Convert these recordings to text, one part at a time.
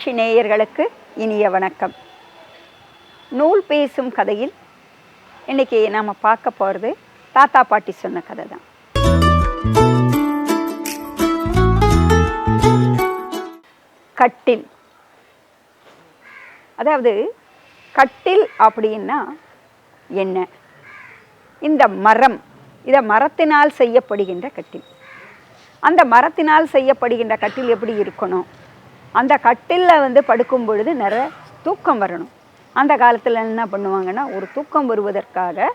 தொலைக்காட்சி நேயர்களுக்கு இனிய வணக்கம். நூல் பேசும் கதையில் இன்னைக்கு நாம் பார்க்க போகிறது தாத்தா பாட்டி சொன்ன கதை தான். கட்டில். அதாவது கட்டில் அப்படின்னா என்ன? இந்த மரம், இதை மரத்தினால் செய்யப்படுகின்ற கட்டில். அந்த மரத்தினால் செய்யப்படுகின்ற கட்டில் எப்படி இருக்கணும்? அந்த கட்டிலில் படுக்கும் பொழுது நிறைய தூக்கம் வரணும். அந்த காலத்தில் என்ன பண்ணுவாங்கன்னா, ஒரு தூக்கம் வருவதற்காக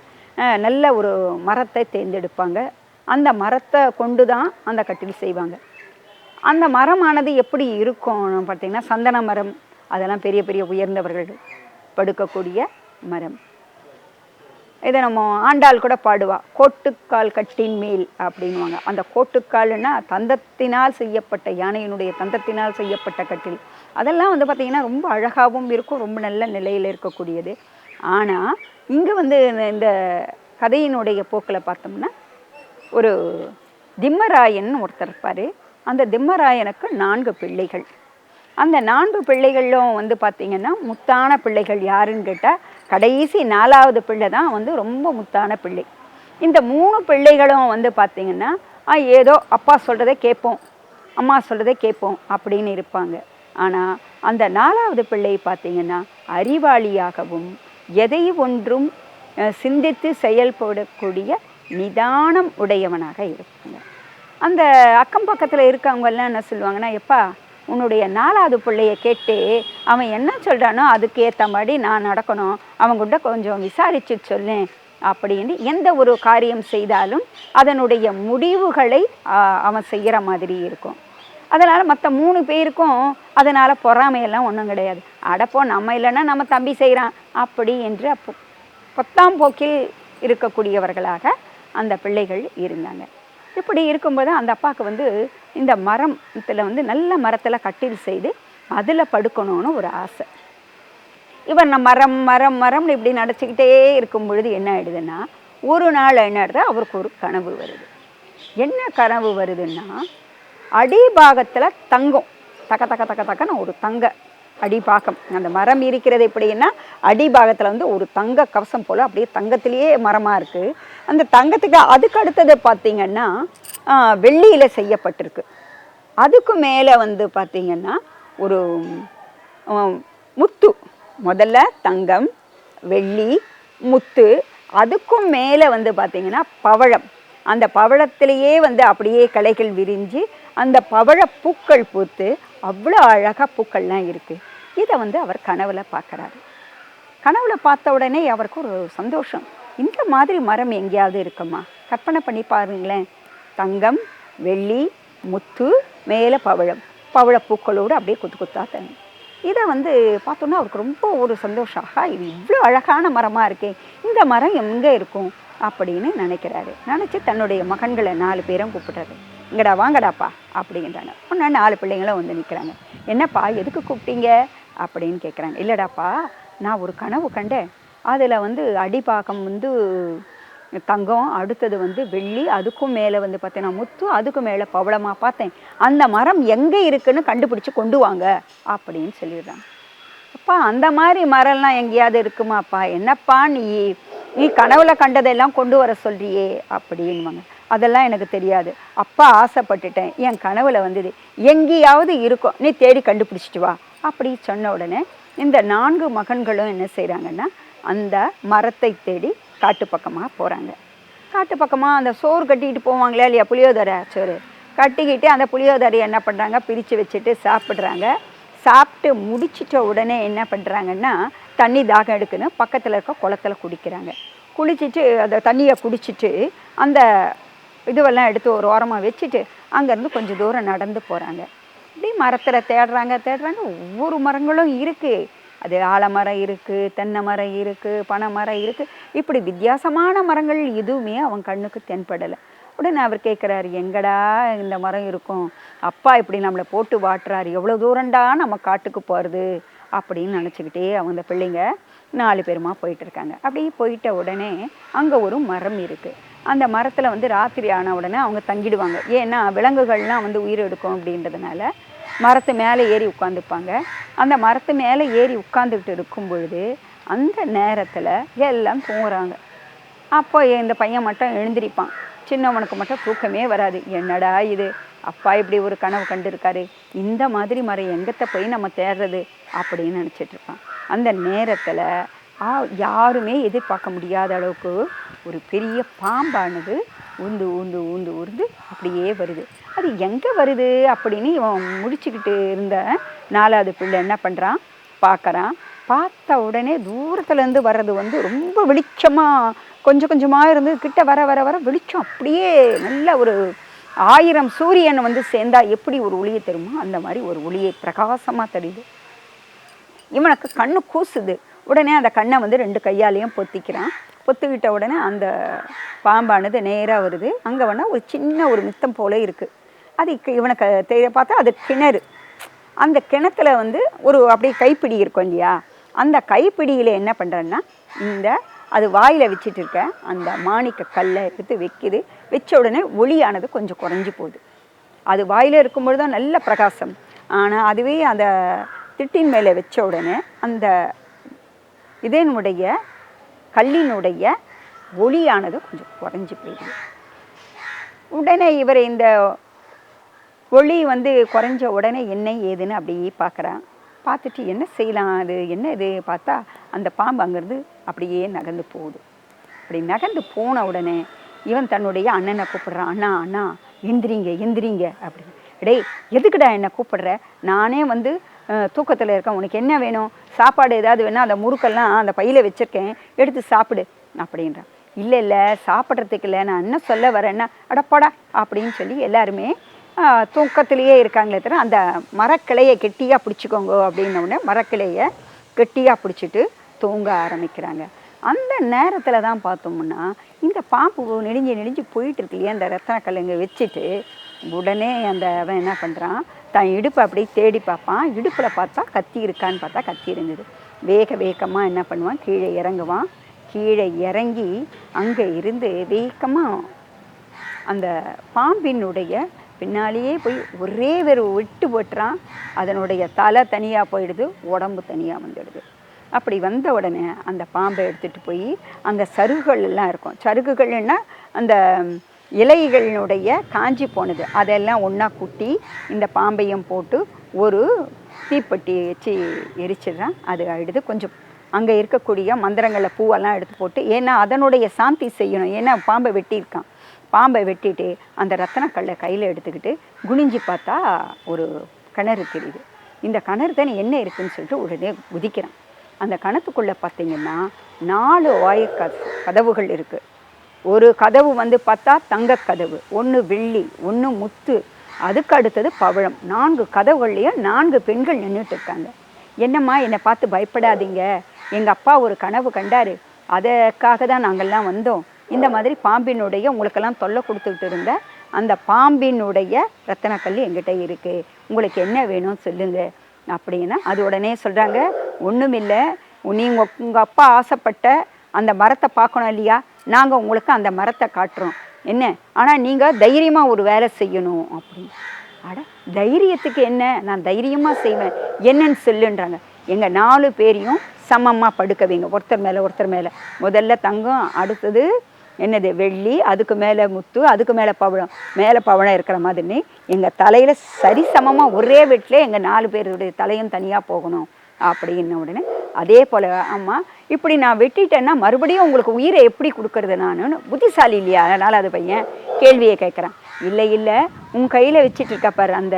நல்ல ஒரு மரத்தை தேர்ந்தெடுப்பாங்க. அந்த மரத்தை கொண்டு தான் அந்த கட்டில் செய்வாங்க. அந்த மரமானது எப்படி இருக்கும் பார்த்திங்கன்னா, சந்தன மரம், அதெல்லாம் பெரிய பெரிய உயர்ந்தவர்கள் படுக்கக்கூடிய மரம். இதை நம்ம ஆண்டாள் கூட பாடுவா, கோட்டுக்கால் கட்டின் மேல் அப்படின்வாங்க. அந்த கோட்டுக்கால்னா தந்தத்தினால் செய்யப்பட்ட, யானையினுடைய தந்தத்தினால் செய்யப்பட்ட கட்டில். அதெல்லாம் பார்த்திங்கன்னா ரொம்ப அழகாகவும் இருக்கும், ரொம்ப நல்ல நிலையில் இருக்கக்கூடியது. ஆனால் இங்கே இந்த கதையினுடைய போக்கில் பார்த்தோம்னா, ஒரு திம்மராயன் ஒருத்தர் இருப்பார். அந்த திம்மராயனுக்கு 4 பிள்ளைகள். அந்த 4 பிள்ளைகளும் பார்த்திங்கன்னா முத்தான பிள்ளைகள். யாருன்னு கேட்டால் கடைசி 4வது பிள்ளை தான் ரொம்ப முத்தான பிள்ளை. இந்த 3 பிள்ளைகளும் பார்த்திங்கன்னா ஏதோ அப்பா சொல்கிறதே கேட்போம், அம்மா சொல்கிறதே கேட்போம் அப்படின்னு இருப்பாங்க. ஆனால் அந்த 4வது பிள்ளை பார்த்திங்கன்னா அறிவாளியாகவும் எதை ஒன்றும் சிந்தித்து செயல்படக்கூடிய நிதானம் உடையவனாக இருப்பாங்க. அந்த அக்கம் பக்கத்தில் இருக்கவங்கெல்லாம் என்ன சொல்லுவாங்கன்னா, எப்பா உன்னுடைய 4வது பிள்ளைய கேட்டு அவன் என்ன சொல்கிறானோ அதுக்கு ஏற்ற மாதிரி நான் நடக்கணும், அவங்ககிட்ட கொஞ்சம் விசாரிச்சு சொல்லேன் அப்படின்னு எந்த ஒரு காரியம் செய்தாலும் அதனுடைய முடிவுகளை அவன் செய்கிற மாதிரி இருக்கும். அதனால் மற்ற 3 பேருக்கும் அதனால் பொறாமையெல்லாம் ஒன்றும் கிடையாது. அடப்போ நம்ம இல்லைன்னா நம்ம தம்பி செய்கிறான் அப்படி என்று பொத்தாம் போக்கில் இருக்கக்கூடியவர்களாக அந்த பிள்ளைகள் இருந்தாங்க. இப்படி இருக்கும்போது அந்த அப்பாவுக்கு இந்த மரத்தில் நல்ல மரத்தில் கட்டில் செய்து அதில் படுக்கணும்னு ஒரு ஆசை. இவர் மரம் மரம் மரம்னு இப்படி நினச்சிக்கிட்டே இருக்கும் பொழுது என்ன ஆகிடுதுன்னா, ஒரு நாள் என்ன ஆகிடுது, அவருக்கு ஒரு கனவு வருது. என்ன கனவு வருதுன்னா, அடிபாகத்தில் தங்கம், தக்க தக்க தக்க தக்கன்னு ஒரு தங்க அடிபாகம். அந்த மரம் இருக்கிறது எப்படின்னா, அடிபாகத்தில் ஒரு தங்க கவசம் போல் அப்படியே தங்கத்திலேயே மரமாக இருக்குது. அந்த தங்கத்துக்கு அதுக்கு அடுத்தது பார்த்திங்கன்னா வெள்ளியில் செய்யப்பட்டிருக்கு. அதுக்கு மேலே பார்த்திங்கன்னா ஒரு முத்து, முதல்ல தங்கம், வெள்ளி, முத்து, அதுக்கும் மேலே பார்த்திங்கன்னா பவழம். அந்த பவழத்திலேயே அப்படியே கிளைகள் விரிஞ்சு அந்த பவழ பூக்கள் பூத்து அவ்வளோ அழகாக பூக்கள்லாம் இருக்குது. இதை அவர் கனவுல பார்க்குறாரு. கனவுல பார்த்த உடனே அவருக்கு ஒரு சந்தோஷம். இந்த மாதிரி மரம் எங்கேயாவது இருக்குமா? கற்பனை பண்ணி பாருங்களேன். தங்கம், வெள்ளி, முத்து, மேலே பவழம், பவழப்பூக்களோடு அப்படியே குத்து குத்தா தண்ணி. இதை பார்த்தோன்னா அவருக்கு ரொம்ப ஒரு சந்தோஷம். இது இவ்வளோ அழகான மரமாக இருக்கே, இந்த மரம் எங்கே இருக்கும் அப்படின்னு நினைக்கிறாரு. நினச்சி தன்னுடைய மகன்களை 4 பேரும் கூப்பிட்றாரு. இங்கடா வாங்கடாப்பா அப்படிங்கிறாங்க. ஒன்றா 4 பிள்ளைங்களும் நிற்கிறாங்க. என்னப்பா எதுக்கு கூப்பிட்டீங்க அப்படின்னு கேட்குறாங்க. இல்லைடாப்பா, நான் ஒரு கனவு கண்டேன். அதில் அடிபாகம் தங்கம், அடுத்தது வெள்ளி, அதுக்கும் மேலே பார்த்தீங்கன்னா முத்து, அதுக்கு மேலே பவளமாக பார்த்தேன். அந்த மரம் எங்கே இருக்குன்னு கண்டுபிடிச்சி கொண்டு வாங்க அப்படின்னு சொல்லிடுறாங்க. அப்பா அந்த மாதிரி மரம்லாம் எங்கேயாவது இருக்குமாப்பா? என்னப்பா நீ கனவுல கண்டதெல்லாம் கொண்டு வர சொல்றியே அப்படின்வாங்க. அதெல்லாம் எனக்கு தெரியாது அப்பா, ஆசைப்பட்டுட்டேன், என் கனவுல வந்தது, எங்கேயாவது இருக்கும், நீ தேடி கண்டுபிடிச்சிட்டு வா அப்படி சொன்ன உடனே இந்த 4 மகன்களும் என்ன செய்கிறாங்கன்னா, அந்த மரத்தை தேடி காட்டு பக்கமாக போகிறாங்க. காட்டு பக்கமாக அந்த சோறு கட்டிக்கிட்டு போவாங்களே இல்லையா, புளியோதரை சோறு கட்டிக்கிட்டு அந்த புளியோதரையை என்ன பண்ணுறாங்க, பிரித்து வச்சுட்டு சாப்பிட்றாங்க. சாப்பிட்டு முடிச்சிட்ட உடனே என்ன பண்ணுறாங்கன்னா, தண்ணி தாகம் எடுக்குன்னு பக்கத்தில் இருக்க குளத்தில் குடிக்கிறாங்க. குளிச்சுட்டு அந்த தண்ணியை குடிச்சிட்டு அந்த இதுவெல்லாம் எடுத்து ஒரு ஓரமாக வச்சுட்டு அங்கேருந்து கொஞ்சம் தூரம் நடந்து போகிறாங்க. இப்படி மரத்தில் தேடுறாங்க. ஒவ்வொரு மரங்களும் இருக்குது. அது ஆலமரம் இருக்குது, தென்னை மரம் இருக்குது, பனை மரம் இருக்குது. இப்படி வித்தியாசமான மரங்கள் எதுவுமே அவன் கண்ணுக்கு தென்படலை. உடனே அவர் கேட்குறாரு, எங்கடா இந்த மரம் இருக்கும்? அப்பா இப்படி நம்மளை போட்டு வாட்டுறாரு, எவ்வளோ தூரண்டா நம்ம காட்டுக்கு போகிறது அப்படின்னு நினச்சிக்கிட்டே அவங்க பிள்ளைங்க 4 பேருமா போயிட்டுருக்காங்க. அப்படி போயிட்ட உடனே அங்கே ஒரு மரம் இருக்குது. அந்த மரத்தில் ராத்திரி ஆன உடனே அவங்க தங்கிடுவாங்க. ஏன்னா விலங்குகள்லாம் உயிர் எடுக்கும் அப்படின்றதுனால மரத்து மேலே ஏறி உட்காந்துப்பாங்க. அந்த மரத்து மேலே ஏறி உட்காந்துக்கிட்டு இருக்கும் பொழுது அந்த நேரத்தில் எல்லாம் தூங்குறாங்க. அப்போ இந்த பையன் மட்டும் எழுந்திரிப்பான். சின்னவனுக்கு மட்டும் தூக்கமே வராது. என்னடா இது, அப்பா இப்படி ஒரு கனவு கண்டிருக்காரு, இந்த மாதிரி மரம் எங்கத்த போய் நம்ம தேடுறது அப்படின்னு நினச்சிட்ருப்பான். அந்த நேரத்தில் யாருமே எதிர்பார்க்க முடியாத அளவுக்கு ஒரு பெரிய பாம்பானது ஊந்து ஊந்து ஊந்து ஊர்ந்து அப்படியே வருது. அது எங்கே வருது அப்படின்னு இவன் முடிச்சுக்கிட்டு இருந்த 4வது பிள்ளை என்ன பண்ணுறான், பார்க்குறான். பார்த்த உடனே தூரத்துலேருந்து வர்றது ரொம்ப வெளிச்சமாக கொஞ்சம் கொஞ்சமாக இருந்து கிட்ட வர வர வர வெளிச்சம் அப்படியே நல்ல ஒரு 1000 சூரியன் சேர்ந்தா எப்படி ஒரு ஒளியை தருமோ அந்த மாதிரி ஒரு ஒளியை பிரகாசமாக தெரியுது. இவனுக்கு கண்ணு கூசுது. உடனே அந்த கண்ணை 2 கையாலையும் பொத்திக்கிறான். பொத்துக்கிட்ட உடனே அந்த பாம்பானது நேராக வருது. அங்கே ஒரு சின்ன ஒரு மித்தம் போல இருக்குது. அது இவனுக்கு பார்த்தா அது கிணறு. அந்த கிணத்துல ஒரு அப்படியே கைப்பிடி இருக்கும் இல்லையா, அந்த கைப்பிடியில் என்ன பண்ணுறேன்னா அது வாயில் வச்சுட்டு இருக்க அந்த மாணிக்க கல்லை எடுத்து வைக்குது. வச்ச உடனே ஒளியானது கொஞ்சம் குறைஞ்சி போகுது. அது வாயில் இருக்கும்பொழுது தான் நல்ல பிரகாசம். ஆனால் அதுவே அந்த திட்டின் மேலே வச்ச உடனே அந்த இதனுடைய கல்லினுடைய ஒளியானது கொஞ்சம் குறைஞ்சி போயிடுது. உடனே இவர் இந்த ஒளி குறைஞ்ச உடனே என்ன ஏதுன்னு அப்படியே பார்க்குறான். பார்த்துட்டு என்ன செய்யலாம், அது என்ன இது பார்த்தா அந்த பாம்பு அங்கேருந்து அப்படியே நகர்ந்து போகுது. அப்படி நகர்ந்து போன உடனே இவன் தன்னுடைய அண்ணனை கூப்பிடுறான். அண்ணா அண்ணா எந்திரிங்க எந்திரிங்க அப்படின்னு. டேய் எதுக்குடா என்னை கூப்பிடுற, நானே தூக்கத்தில் இருக்கேன், உனக்கு என்ன வேணும், சாப்பாடு ஏதாவது வேணா அந்த முறுக்கெல்லாம் அந்த பையில் வச்சுருக்கேன், எடுத்து சாப்பிடு அப்படின்றான். இல்லை இல்லை சாப்பிட்றதுக்கு இல்லை, நான் என்ன சொல்ல வரேன்னா அடப்பாடா அப்படின்னு சொல்லி எல்லாருமே தூக்கத்திலேயே இருக்காங்களே தவிர அந்த மரக்கிளையை கெட்டியாக பிடிச்சிக்கோங்க அப்படின்னோடனே மரக்கிளையை கெட்டியாக பிடிச்சிட்டு தூங்க ஆரம்பிக்கிறாங்க. அந்த நேரத்தில் தான் பார்த்தோம்னா இந்த பாம்பு நெளிஞ்சு நெளிஞ்சு போயிட்டு இருக்கு இல்லையா, அந்த ரத்தன கல்லுங்க வச்சுட்டு உடனே அவன் என்ன பண்ணுறான், தன் இடுப்பை அப்படியே தேடி பார்ப்பான். இடுப்பில் பார்த்தா கத்தி இருக்கான்னு பார்த்தா கத்தி இருந்தது. வேகமாக என்ன பண்ணுவான், கீழே இறங்குவான். கீழே இறங்கி அங்கே இருந்து வேகமாக அந்த பாம்பினுடைய பின்னாலேயே போய் ஒரே விட்டு போட்டுறான். அதனுடைய தலை தனியாக போயிடுது, உடம்பு தனியாக வந்துடுது. அப்படி வந்த உடனே அந்த பாம்பை எடுத்துகிட்டு போய் அந்த சருகுகள் எல்லாம் இருக்கும், சருகுகள்னா அந்த இலைகளினுடைய காஞ்சி போனது, அதெல்லாம் ஒன்றா கூட்டி இந்த பாம்பையும் போட்டு ஒரு தீப்பெட்டி வச்சு எரிச்சிடுறான். அது ஆகிடுது. கொஞ்சம் அங்கே இருக்கக்கூடிய மந்திரங்களில் பூவெல்லாம் எடுத்து போட்டு, ஏன்னா அதனுடைய சாந்தி செய்யணும், ஏன்னா பாம்பை வெட்டியிருக்கான். பாம்பை வெட்டிட்டு அந்த ரத்தனக்கல்லை கையில் எடுத்துக்கிட்டு குனிஞ்சி பார்த்தா ஒரு கிணறு தெரியுது. இந்த கிணறு தானே என்ன இருக்குதுன்னு சொல்லிட்டு உடனே குதிக்கிறான். அந்த கிணத்துக்குள்ளே பார்த்திங்கன்னா 4 கதவுகள் இருக்குது. ஒரு கதவு பார்த்தா தங்க கதவு, ஒன்று வெள்ளி, ஒன்று முத்து, அதுக்கு அடுத்தது பவழம். 4 கதவுகள்லேயும் 4 பெண்கள் நின்றுட்டு இருக்காங்க. என்னம்மா என்னை பார்த்து பயப்படாதீங்க, எங்கள் அப்பா ஒரு கனவு கண்டார், அதற்காக தான் நாங்கள்லாம் வந்தோம். இந்த மாதிரி பாம்பினுடைய உங்களுக்கெல்லாம் தொல்லை கொடுத்துக்கிட்டு இருந்த அந்த பாம்பினுடைய ரத்தனக்கல் எங்கிட்ட இருக்குது, உங்களுக்கு என்ன வேணும் சொல்லுங்க அப்படின்னா அது உடனே சொல்கிறாங்க, ஒன்றுமில்லை, நீங்கள் உங்கள் அப்பா ஆசைப்பட்ட அந்த மரத்தை பார்க்கணும் இல்லையா, நாங்கள் உங்களுக்கு அந்த மரத்தை காட்டுறோம் என்ன, ஆனால் நீங்கள் தைரியமாக ஒரு வேலை செய்யணும் அப்படின்னு. அட தைரியத்துக்கு என்ன, நான் தைரியமாக செய்வேன், என்னன்னு சொல்லுன்றாங்க. எங்கள் 4 பேரையும் சமமாக படுக்க வைங்க, ஒருத்தர் மேலே. முதல்ல தங்கம், அடுத்தது என்னது வெள்ளி, அதுக்கு மேலே முத்து, அதுக்கு மேலே பவழம் இருக்கிற மாதிரி எங்கள் தலையில் சரிசமமாக ஒரே வீட்டில் எங்கள் 4 பேருடைய தலையும் தனியாக போகணும் அப்படின்ன உடனே அதே போல் அம்மா இப்படி நான் வெட்டிட்டேன்னா மறுபடியும் உங்களுக்கு உயிரை எப்படி கொடுக்கறது, நான் புத்திசாலி இல்லையா, அதனால் அது பையன் கேள்வியை கேட்குறான். இல்லை உன் கையில் வச்சிட்டு இருக்க பாரு அந்த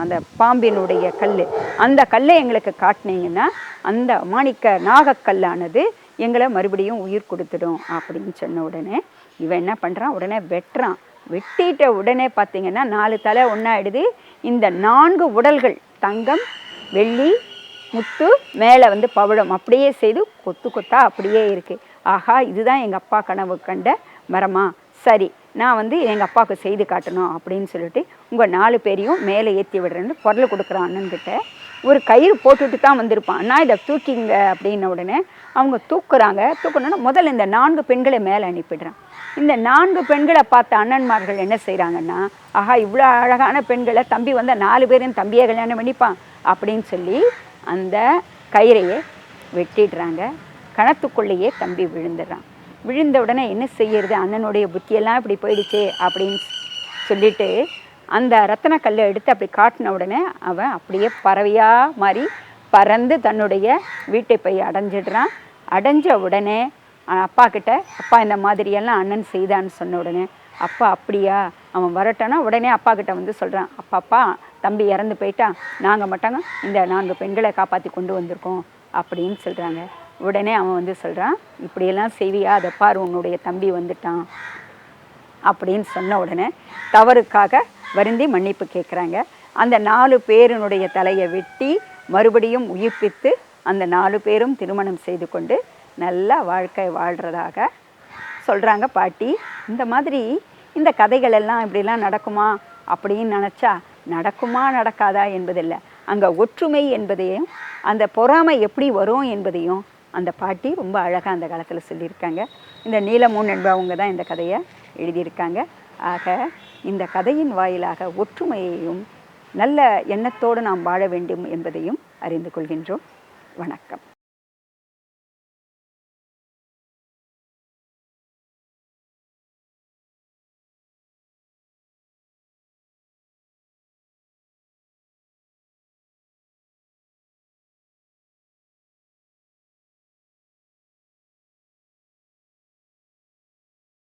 அந்த பாம்பினுடைய கல், அந்த கல்லை எங்களுக்கு காட்டினீங்கன்னா அந்த மாணிக்க நாகக்கல்லானது எங்களை மறுபடியும் உயிர் கொடுத்துடும் அப்படின்னு சொன்ன உடனே இவன் என்ன பண்ணுறான், உடனே வெட்டுறான். வெட்டிட்ட உடனே பார்த்திங்கன்னா 4 தலை ஒன்றாயிடுது. இந்த 4 உடல்கள் தங்கம், வெள்ளி, முத்து, மேலே பவழம் அப்படியே செய்து கொத்து கொத்தா அப்படியே இருக்குது. ஆஹா, இதுதான் எங்கள் அப்பா கனவு கண்ட மரமா, சரி நான் எங்கள் அப்பாவுக்கு செய்து காட்டணும் அப்படின்னு சொல்லிட்டு உங்கள் 4 பேரையும் மேலே ஏற்றி விடுறேன்னு குரல் கொடுக்குறான் அண்ணன்கிட்ட. ஒரு கயிறு போட்டுட்டு தான் வந்திருப்பான். அண்ணா இதை தூக்கிங்க அப்படின்ன உடனே அவங்க தூக்குறாங்க. தூக்கணுன்னா முதல்ல இந்த 4 பெண்களை மேலே அனுப்பிடுறான். இந்த 4 பெண்களை பார்த்த அண்ணன்மார்கள் என்ன செய்கிறாங்கன்னா, ஆஹா இவ்வளோ அழகான பெண்களை தம்பி வந்தால் 4 பேரையும் தம்பியை கல்யாணம் பண்ணிப்பான் அப்படின்னு சொல்லி அந்த கயிறையே வெட்டிடுறாங்க. கணத்துக்குள்ளேயே தம்பி விழுந்துடுறான். விழுந்த உடனே என்ன செய்யறது, அண்ணனுடைய புத்தியெல்லாம் இப்படி போயிடுச்சே அப்படின்னு சொல்லிட்டு அந்த ரத்தன கல்லை எடுத்து அப்படி காட்டின உடனே அவன் அப்படியே பறவையாக மாதிரி பறந்து தன்னுடைய வீட்டை போய் அடைஞ்சிடுறான். அடைஞ்ச உடனே அப்பா கிட்ட, அப்பா இந்த மாதிரியெல்லாம் அண்ணன் செய்தான்னு சொன்ன உடனே, அப்பா அப்படியா, அவன் வரட்டானா உடனே அப்பா கிட்ட வந்து சொல்கிறான், அப்பா தம்பி இறந்து போயிட்டான், நாங்கள் மட்டும் இந்த 4 பெண்களை காப்பாற்றி கொண்டு வந்திருக்கோம் அப்படின்னு சொல்கிறாங்க. உடனே அவன் வந்து சொல்கிறான், இப்படியெல்லாம் செய்வியா, அதை பார் உன்னுடைய தம்பி வந்துட்டான் அப்படின்னு சொன்ன உடனே தவறுக்காக வருந்தி மன்னிப்பு கேட்குறாங்க. அந்த 4 பேருனுடைய தலையை வெட்டி மறுபடியும் உயிர்ப்பித்து அந்த 4 பேரும் திருமணம் செய்து கொண்டு நல்ல வாழ்க்கை வாழ்கிறதாக சொல்கிறாங்க பாட்டி. இந்த மாதிரி இந்த கதைகள் எல்லாம் இப்படிலாம் நடக்குமா அப்படின்னு நினச்சா நடக்குமா நடக்காதா என்பதில்லை, அங்கே ஒற்றுமை என்பதையும் அந்த பொறாமை எப்படி வரும் என்பதையும் அந்த பாட்டி ரொம்ப அழகாக அந்த காலத்தில் சொல்லியிருக்காங்க. இந்த நீலமூன் என்பவங்க தான் இந்த கதையை எழுதியிருக்காங்க. ஆக இந்த கதையின் வாயிலாக ஒற்றுமையையும் நல்ல எண்ணத்தோடு நாம் வாழ வேண்டும் என்பதையும் அறிந்து கொள்கின்றோம். வணக்கம்.